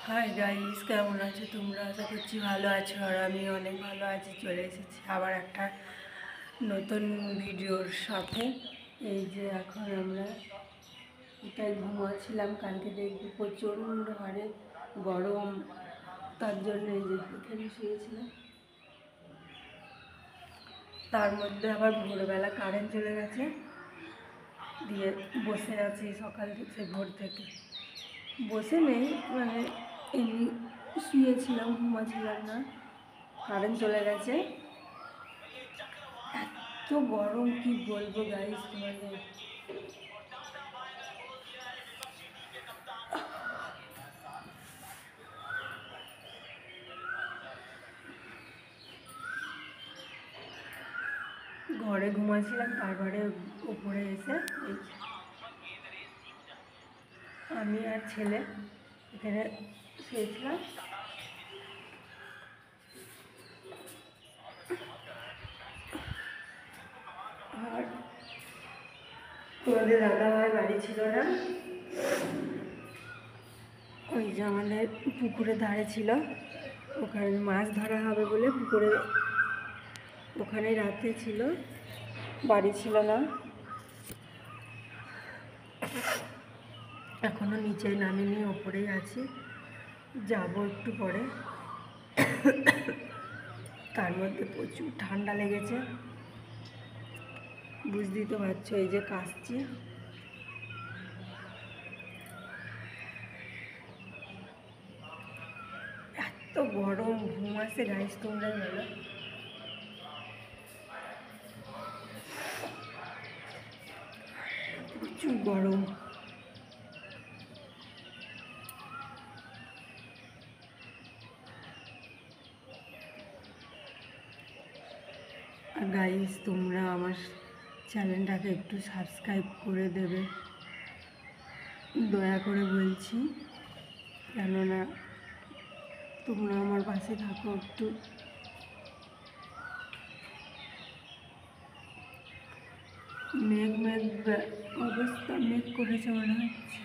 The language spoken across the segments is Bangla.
হাই গাইস, কেমন আছো তোমরা? আশা করছি ভালো আছো, আর আমি অনেক ভালো আছি। চলে এসেছি আবার একটা নতুন ভিডিওর সাথে। এই যে এখন আমরা এটাই ঘুমাচ্ছিলাম, কালকে দেখবি প্রচণ্ড হারে গরম, তার জন্য এই যে এখানে শুয়েছিলাম। তার মধ্যে আবার ভোরবেলা কারেন্ট চলে গেছে, দিয়ে বসে আছি সকাল থেকে, ভোর থেকে বসে নেই, মানে এমনি শুয়েছিলাম, ঘুমাচ্ছিলাম না, কারেন্ট চলে গেছে। এত গরম কি বলবো গাইস তোমাদের। ঘরে ঘুমাচ্ছিলাম, তারপরে উপরে এসে আমি আর ছেলে এখানে শুয়েছিলাম। আর তোমাদের দাদাভাই বাড়ি ছিল না, ওই যে আমাদের পুকুরের ধারে ছিল, ওখানে মাছ ধরা হবে বলে পুকুরে ওখানে রাতে ছিল, বাড়ি ছিল না। এখনও নিচে নামিনি, ওপরেই আছি, যাবো একটু পরে। তার মধ্যে প্রচুর ঠান্ডা লেগেছে, বুঝতেই তো পারছো, এই যে কাশছি। এত গরম, ঘুম আসে গাইস, তোমরা বলো। প্রচুর গরম। আর গাইস, তোমরা আমার চ্যানেলটাকে একটু সাবস্ক্রাইব করে দেবে, দয়া করে বলছি, কেননা তোমরা আমার পাশে থাকো একটু। মেঘ মেঘ অবস্থা, মেঘ করেছে মনে হচ্ছে।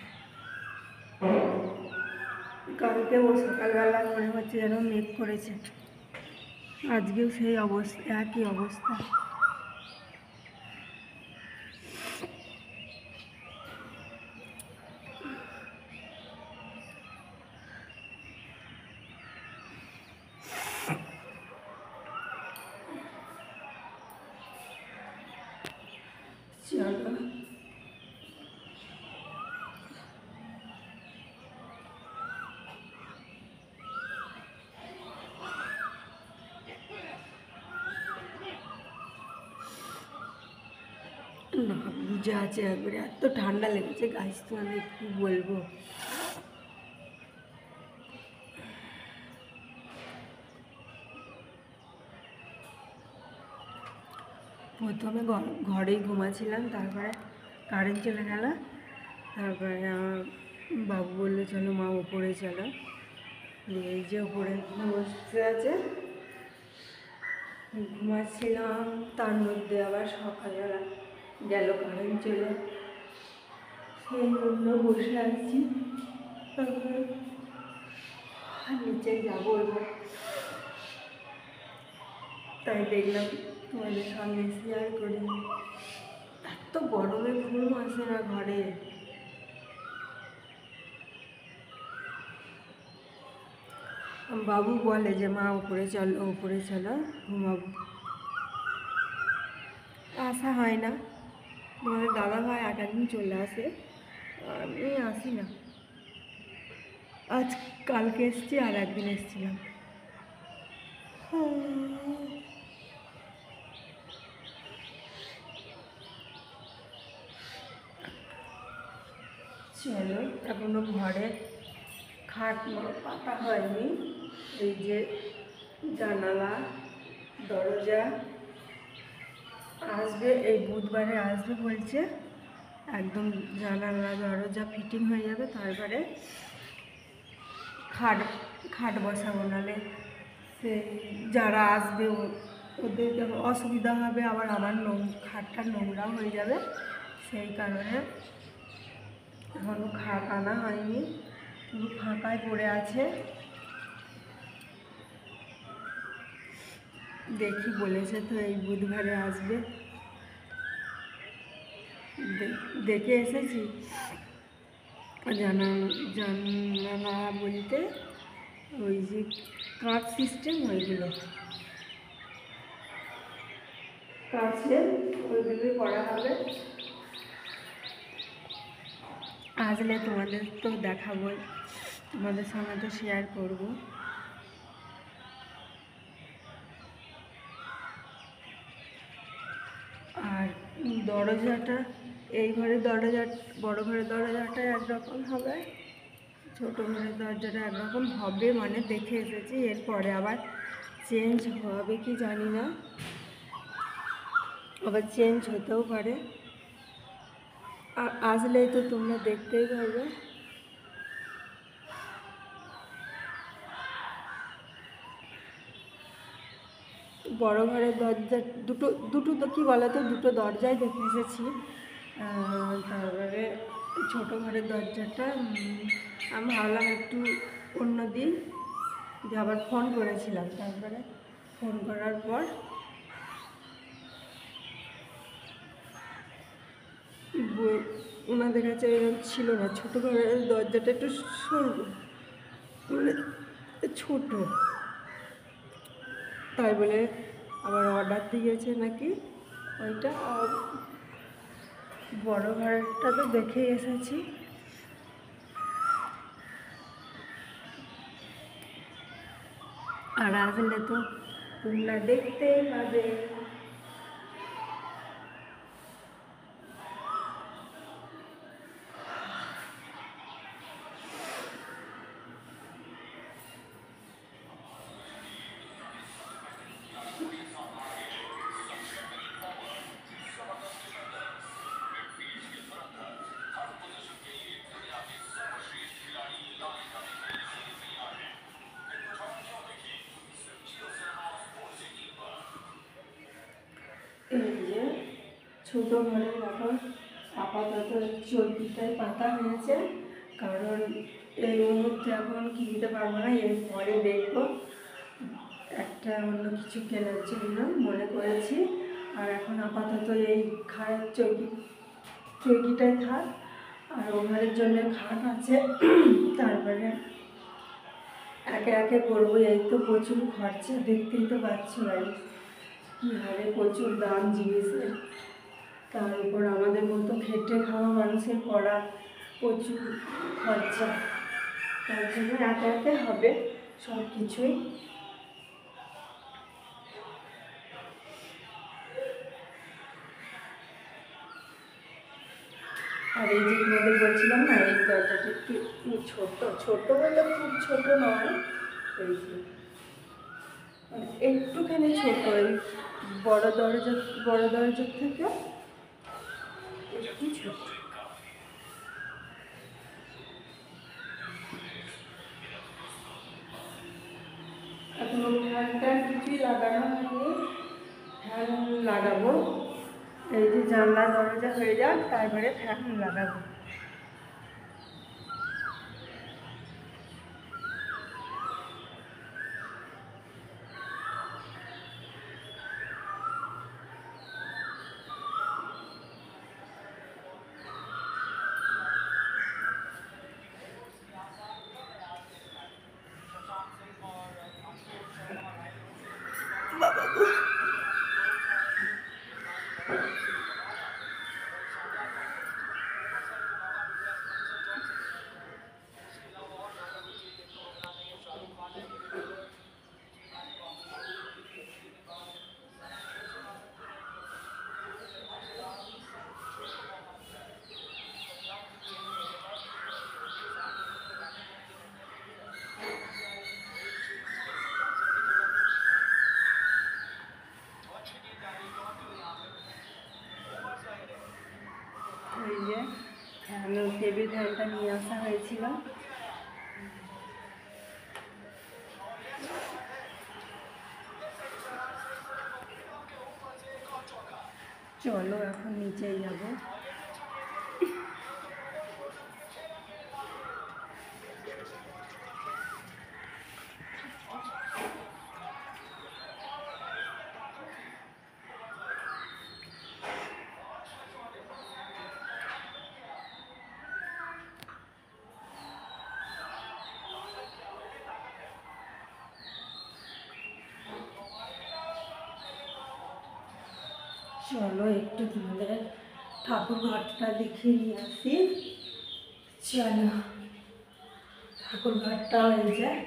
কালকেও সকালবেলা মনে হচ্ছে যেন মেঘ করেছে, আজকেও সেই অবস্থা, একই অবস্থা। চলো, না বুঝে আছে একবারে, এত ঠান্ডা লেগেছে গাইস, তো আমি কি বলবো। প্রথমে ঘরেই ঘুমাচ্ছিলাম, তারপরে কারেন্ট চলে গেল, তারপরে আমার বাবু বললো চলো মা উপরে চলো, এই যে উপরে বসতে আছে, ঘুমাচ্ছিলাম। তার মধ্যে আবার সকালবেলা গেল কারেন্ট চলে, সেই জন্য বসে আছি। তারপরে নিচে যাবো এবার, তাই দেখলাম তোমাদের সঙ্গে শেয়ার করি। এত গরমে ঘুম আসে না ঘরে। বাবু বলে যে মা উপরে চলো, উপরে চলো, ঘুমাবো। আসা হয় না, তোমাদের দাদা ভাই এক একদিন চলে আসে, আমি আসি না। আজ কালকে এসছি, আর একদিন এসছিলাম। চলো, এখনো ঘরে খাট পাতা হয়নি, এই যে জানালা দরজা আসবে, এই বুধবারে আসবে বলছে, একদম জানালা দরজা ফিটিং হয়ে যাবে, তারপরে খাট খাট বসাবো, নাহলে সে যারা আসবে ওদের অসুবিধা হবে, আবার আমার খাটটা নোংরা হয়ে যাবে, সেই কারণে এখনও খাট আনা হয়নি। পুরো ফাঁকায় পড়ে আছে। দেখি বলেছে তো এই বুধবারে আসবে, দেখে এসেছি। জানালা বলতে ওই যে কাঁচ সিস্টেম, ওইগুলো কাঁচের, ওইগুলোই করা হবে। আসলে তোমাদের তো দেখাবো, তোমাদের সঙ্গে তো শেয়ার করব। আর দরজাটা, এই ঘরের দরজা, বড় ঘরের দরজাটা একরকম হবে, ছোটো ঘরের দরজাটা একরকম হবে, মানে দেখে এসেছি। এরপরে আবার চেঞ্জ হবে কি জানি না, আবার চেঞ্জ হতেও পারে। আসলেই তো তোমরা দেখতেই পারবে। বড় ঘরের দরজা দুটো দুটো তো কী বলো তো, দুটো দরজাই দেখে এসেছি। তারপরে ছোটো ঘরের দরজাটা আমি ভাবলাম একটু অন্য দিন, যে আবার ফোন করেছিলাম। তারপরে ফোন করার পর ওনাদের কাছে এরকম ছিল না, ছোটো ঘরের দরজাটা একটু সরু, মানে ছোটো, তাই বলে আবার অর্ডার দিয়েছে নাকি ওইটা। আর বড় ঘরটা তো দেখেই এসেছি। আর আসলে তো তোমরা দেখতেই পাবে। এই যে ছোটো ঘরের এখন আপাতত চর্বিটাই পাতা হয়েছে, কারণ এই মুহূর্তে এখন কিনতে পারবো না, এরপরে দেখবো একটা অন্য কিছু কেনার জন্য মনে করেছি। আর এখন আপাতত এই খায়ের চৌকিটাই থাক। আর ওনাদের জন্য খাট আছে, তারপরে একে একে করবো। এই তো প্রচুর খরচা, দেখতেই তো পাচ্ছ ভাই কী হারে প্রচুর দাম জিনিসের। তার উপর আমাদের মতো খেটে খাওয়া মানুষের করা প্রচুর খরচা, তার জন্য একে একে হবে সব কিছুই। আর এই যে তোমাদের বলছিলাম না, এই দরজাটা একটু ছোট বলতে খুব ছোট নয়, এই যে একটুখানি ছোট, এই বড় দরজার থেকে একটু ছোট। এখন ফ্যানটা কিছুই লাগানো হয়নি, ফ্যান লাগাবো। এই যে জানলা দরজা হয়ে যাক, তারপরে ফ্যান লাগাবো। এই যে টেবিল ফ্যানটা নিয়ে আসা হয়েছিল, চলো এখন নিচেই যাবো। চলো একটু তোমাদের ঠাকুর ঘরটা দেখিয়ে নিয়ে আসি। চলো, ঠাকুর ঘরটা হয়ে যায়।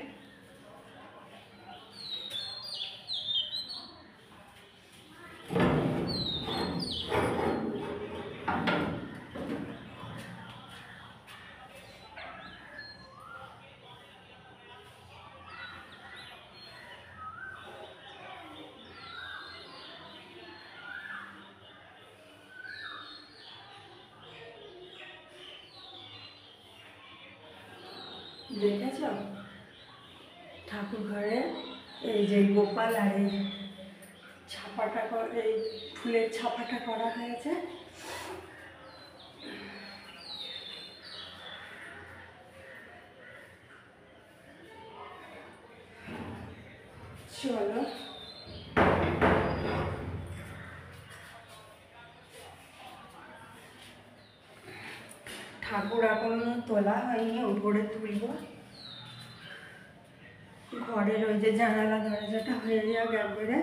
দেখেছ ঠাকুর ঘরে এই যে গোপাল আর এই ছাপাটা এই ফুলের ছাপাটা করা হয়েছে। চলো, ঠাকুর এখনো তোলা হয়নি, উপরে তুলব। ঘরের ওই যে জানালা দরজাটা হয়ে যাক একবারে,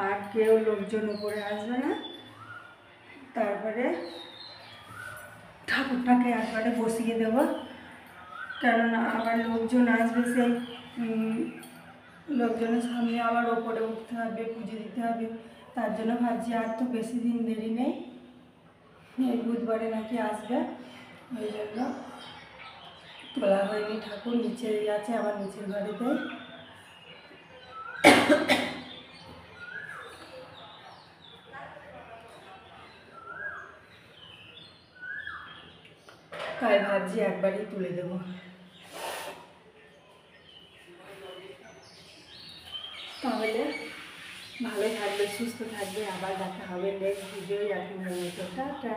আর কেউ লোকজন উপরে আসবে না। তারপরে ঠাকুরটাকে একবারে বসিয়ে দেব, কেননা আবার লোকজন আসবে, সেই লোকজনের সামনে আবার ওপরে উঠতে হবে, পুজো দিতে হবে। তার জন্য ভাবছি আর তো বেশি দিন দেরি নেই, এই বুধবারে নাকি আসবে, ওই জন্য তোলা হয়নি। ঠাকুর নিচেই আছে, আবার নিচের বাড়িতে। তাই ভাবছি একবারই তুলে দেবো। তাহলে ভালো থাকবে, সুস্থ থাকবে, আবার দেখা হবে নেক্সট ভিডিও। এখন টাটা।